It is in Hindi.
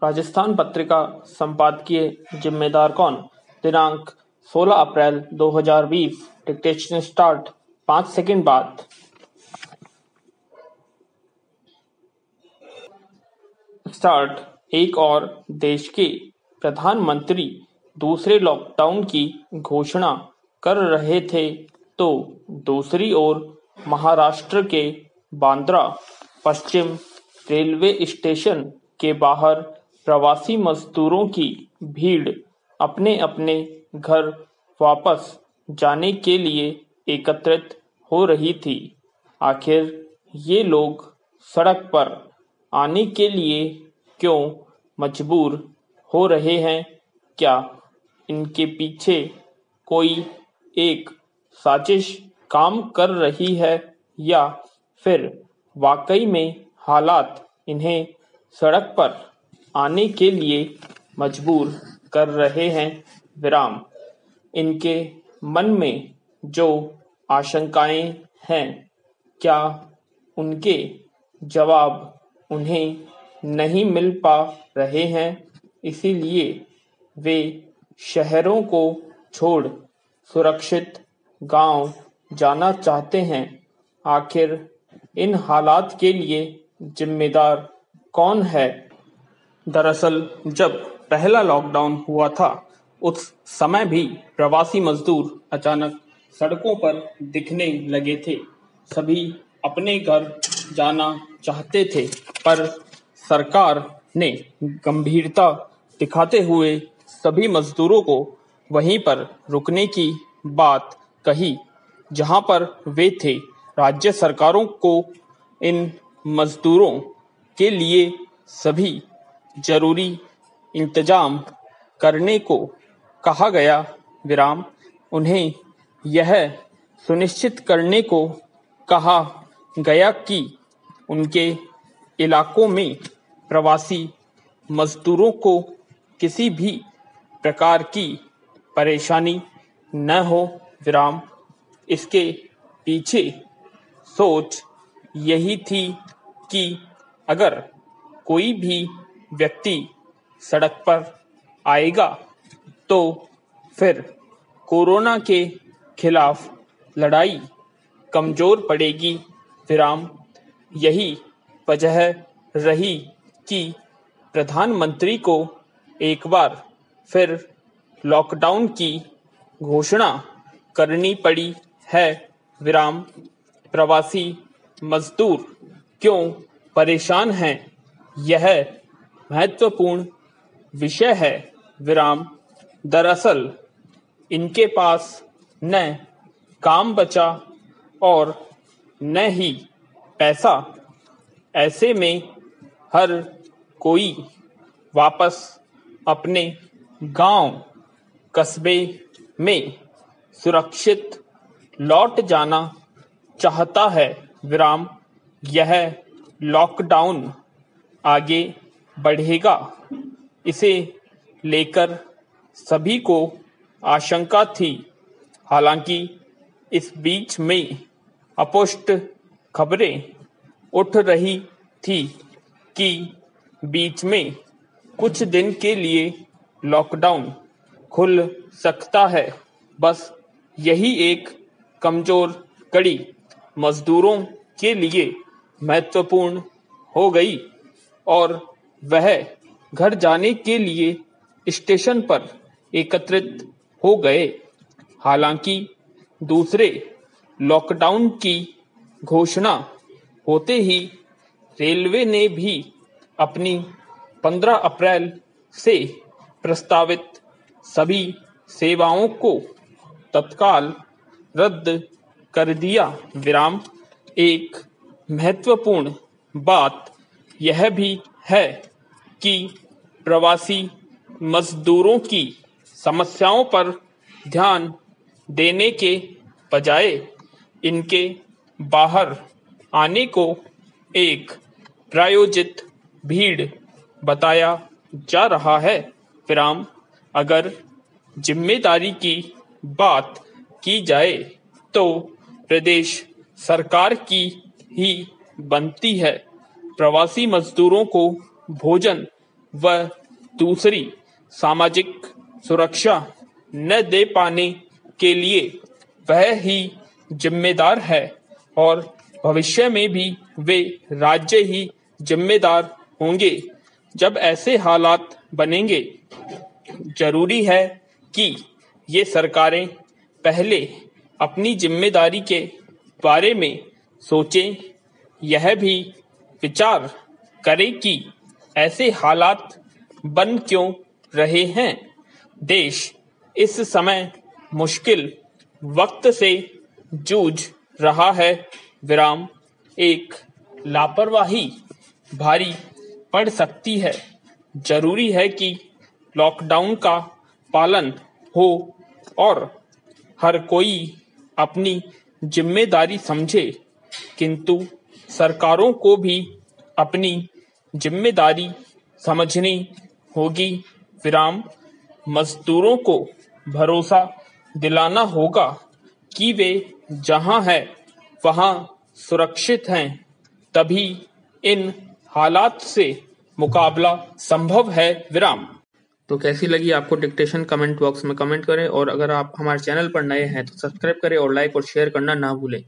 राजस्थान पत्रिका संपादकीय जिम्मेदार कौन? दिनांक 16 अप्रैल 2020। डिक्टेशन स्टार्ट 5 सेकंड बाद। स्टार्ट। एक और देश के प्रधानमंत्री दूसरे लॉकडाउन की घोषणा कर रहे थे तो दूसरी ओर महाराष्ट्र के बांद्रा पश्चिम रेलवे स्टेशन के बाहर प्रवासी मजदूरों की भीड़ अपने अपने घर वापस जाने के लिए एकत्रित हो रही थी। आखिर ये लोग सड़क पर आने के लिए क्यों मजबूर हो रहे हैं? क्या इनके पीछे कोई एक साजिश काम कर रही है या फिर वाकई में हालात इन्हें सड़क पर आने के लिए मजबूर कर रहे हैं? विराम। इनके मन में जो आशंकाएं हैं, क्या उनके जवाब उन्हें नहीं मिल पा रहे हैं, इसीलिए वे शहरों को छोड़ सुरक्षित गांव जाना चाहते हैं? आखिर इन हालात के लिए जिम्मेदार कौन है? दरअसल जब पहला लॉकडाउन हुआ था उस समय भी प्रवासी मजदूर अचानक सड़कों पर दिखने लगे थे। सभी अपने घर जाना चाहते थे, पर सरकार ने गंभीरता दिखाते हुए सभी मजदूरों को वहीं पर रुकने की बात कही जहां पर वे थे। राज्य सरकारों को इन मजदूरों के लिए सभी जरूरी इंतजाम करने को कहा गया। विराम। उन्हें यह सुनिश्चित करने को कहा गया कि उनके इलाकों में प्रवासी मजदूरों को किसी भी प्रकार की परेशानी न हो। विराम। इसके पीछे सोच यही थी कि अगर कोई भी व्यक्ति सड़क पर आएगा तो फिर कोरोना के खिलाफ लड़ाई कमजोर पड़ेगी। विराम। यही वजह रही कि प्रधानमंत्री को एक बार फिर लॉकडाउन की घोषणा करनी पड़ी है। विराम। प्रवासी मजदूर क्यों परेशान हैं, यह महत्वपूर्ण विषय है। विराम। दरअसल इनके पास न काम बचा और न ही पैसा। ऐसे में हर कोई वापस अपने गांव कस्बे में सुरक्षित लौट जाना चाहता है। विराम। यह लॉकडाउन आगे बढ़ेगा, इसे लेकर सभी को आशंका थी। हालांकि इस बीच में अपुष्ट खबरें उठ रही थी कि बीच में कुछ दिन के लिए लॉकडाउन खुल सकता है। बस यही एक कमजोर कड़ी मजदूरों के लिए महत्वपूर्ण हो गई और वह घर जाने के लिए स्टेशन पर एकत्रित हो गए। हालांकि दूसरे लॉकडाउन की घोषणा होते ही रेलवे ने भी अपनी 15 अप्रैल से प्रस्तावित सभी सेवाओं को तत्काल रद्द कर दिया। विराम। एक महत्वपूर्ण बात यह भी है कि प्रवासी मजदूरों की समस्याओं पर ध्यान देने के बजाय इनके बाहर आने को एक प्रायोजित भीड़ बताया जा रहा है। विराम। अगर जिम्मेदारी की बात की जाए तो प्रदेश सरकार की ही बनती है। प्रवासी मजदूरों को भोजन व दूसरी सामाजिक सुरक्षा न दे पाने के लिए वह ही जिम्मेदार है और भविष्य में भी वे राज्य ही जिम्मेदार होंगे। जब ऐसे हालात बनेंगे, जरूरी है कि ये सरकारें पहले अपनी जिम्मेदारी के बारे में सोचें, यह भी विचार करें कि ऐसे हालात बन क्यों रहे हैं। देश इस समय मुश्किल वक्त से जूझ रहा है। विराम। एक लापरवाही भारी पड़ सकती है। जरूरी है कि लॉकडाउन का पालन हो और हर कोई अपनी जिम्मेदारी समझे, किंतु सरकारों को भी अपनी जिम्मेदारी समझनी होगी। विराम। मजदूरों को भरोसा दिलाना होगा कि वे जहां हैं वहां सुरक्षित हैं, तभी इन हालात से मुकाबला संभव है। विराम। तो कैसी लगी आपको डिक्टेशन, कमेंट बॉक्स में कमेंट करें और अगर आप हमारे चैनल पर नए हैं तो सब्सक्राइब करें और लाइक और शेयर करना ना भूलें।